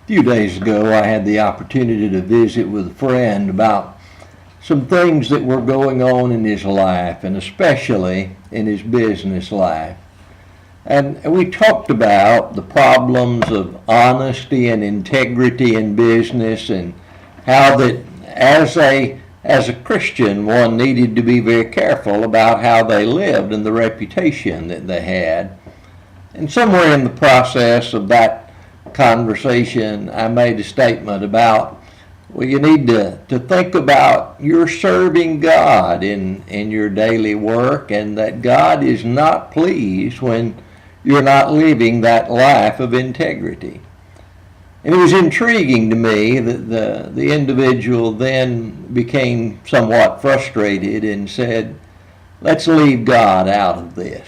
few days ago, I had the opportunity to visit with a friend about some things that were going on in his life, and especially in his business life. And we talked about the problems of honesty and integrity in business, and how that as a Christian, one needed to be very careful about how they lived and the reputation that they had. And somewhere in the process of that conversation, I made a statement about, well, you need to think about you're serving God in your daily work, and that God is not pleased when you're not living that life of integrity. And it was intriguing to me that the individual then became somewhat frustrated and said, let's leave God out of this.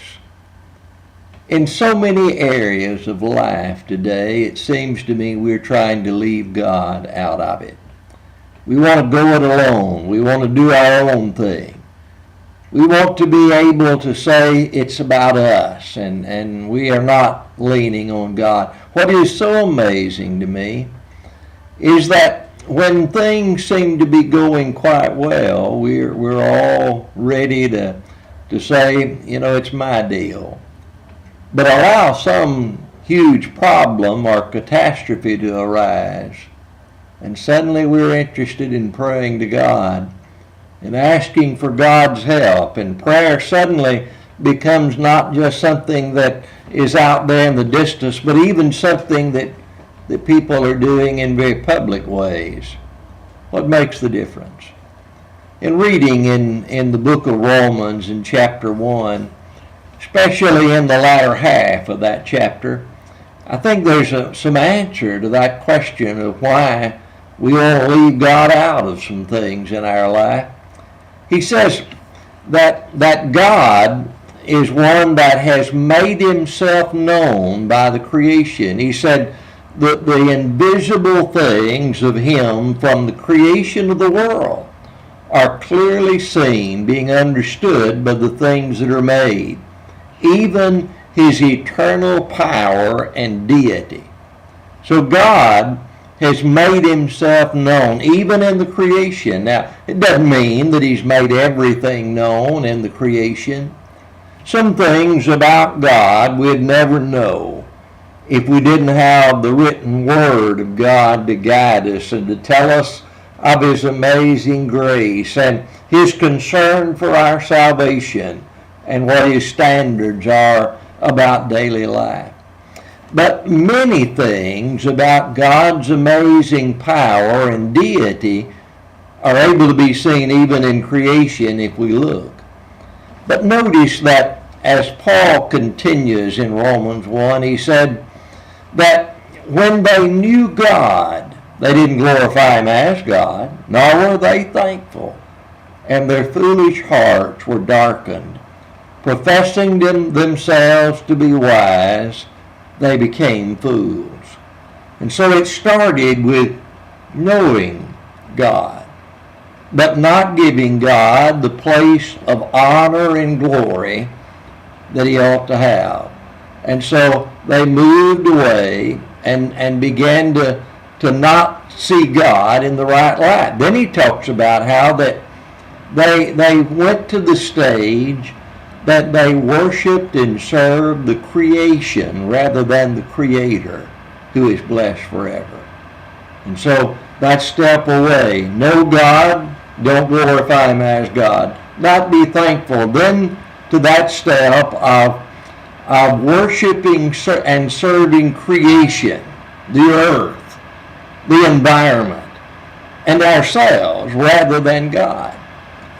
In so many areas of life today, it seems to me we're trying to leave God out of it. We want to go it alone. We want to do our own thing. We want to be able to say it's about us, and we are not leaning on God. What is so amazing to me is that when things seem to be going quite well, we're all ready to say, it's my deal. But allow some huge problem or catastrophe to arise, and suddenly we're interested in praying to God and asking for God's help, and prayer suddenly becomes not just something that is out there in the distance, but even something that people are doing in very public ways. What makes the difference? In reading in the book of Romans in chapter 1, especially in the latter half of that chapter, I think there's some answer to that question of why we want to leave God out of some things in our life. He says that God is one that has made himself known by the creation. He said that the invisible things of him from the creation of the world are clearly seen, being understood by the things that are made, even his eternal power and deity. So God has made himself known even in the creation. Now, it doesn't mean that he's made everything known in the creation. Some things about God we'd never know if we didn't have the written word of God to guide us and to tell us of his amazing grace and his concern for our salvation and what his standards are about daily life. But many things about God's amazing power and deity are able to be seen even in creation if we look. But notice that as Paul continues in Romans 1, he said that when they knew God, they didn't glorify him as God, nor were they thankful, and their foolish hearts were darkened. Professing themselves to be wise, they became fools. And so it started with knowing God, but not giving God the place of honor and glory that he ought to have. And so they moved away and began to not see God in the right light. Then he talks about how that they went to the stage that they worshiped and served the creation rather than the Creator, who is blessed forever. And so that step away, know God, don't glorify him as God, not be thankful, then to that step of worshiping and serving creation, the earth, the environment, and ourselves rather than God.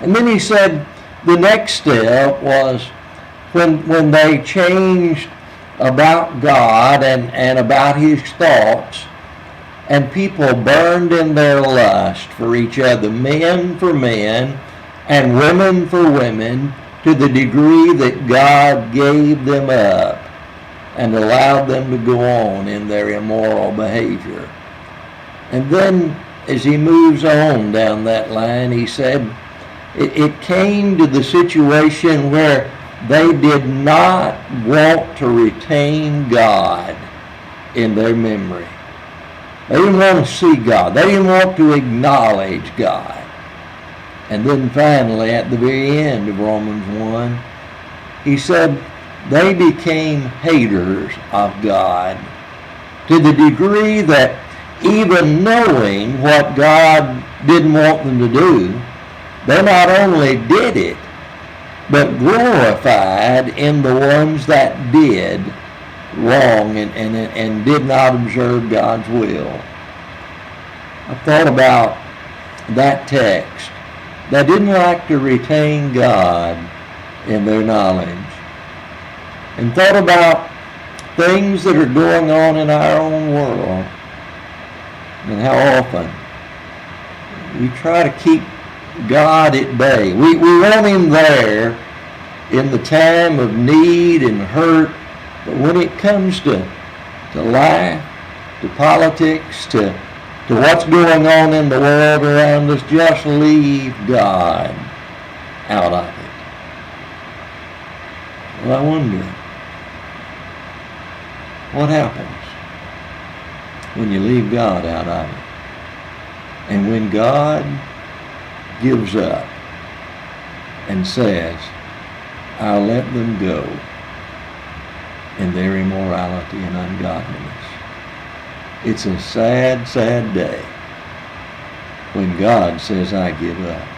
And then he said the next step was when they changed about God and about his thoughts, and people burned in their lust for each other, men for men and women for women, to the degree that God gave them up and allowed them to go on in their immoral behavior. And then as he moves on down that line, he said it came to the situation where they did not want to retain God in their memory. They didn't want to see God. They didn't want to acknowledge God. And then finally, at the very end of Romans 1, he said they became haters of God to the degree that even knowing what God didn't want them to do, they not only did it, but glorified in the ones that did wrong and did not observe God's will. I thought about that text. They didn't like to retain God in their knowledge. And thought about things that are going on in our own world and how often we try to keep God at bay. We want Him there in the time of need and hurt, but when it comes to life, to politics, to what's going on in the world around us, just leave God out of it. Well, I wonder, what happens when you leave God out of it? And when God gives up and says, I'll let them go in their immorality and ungodliness. It's a sad, sad day when God says, I give up.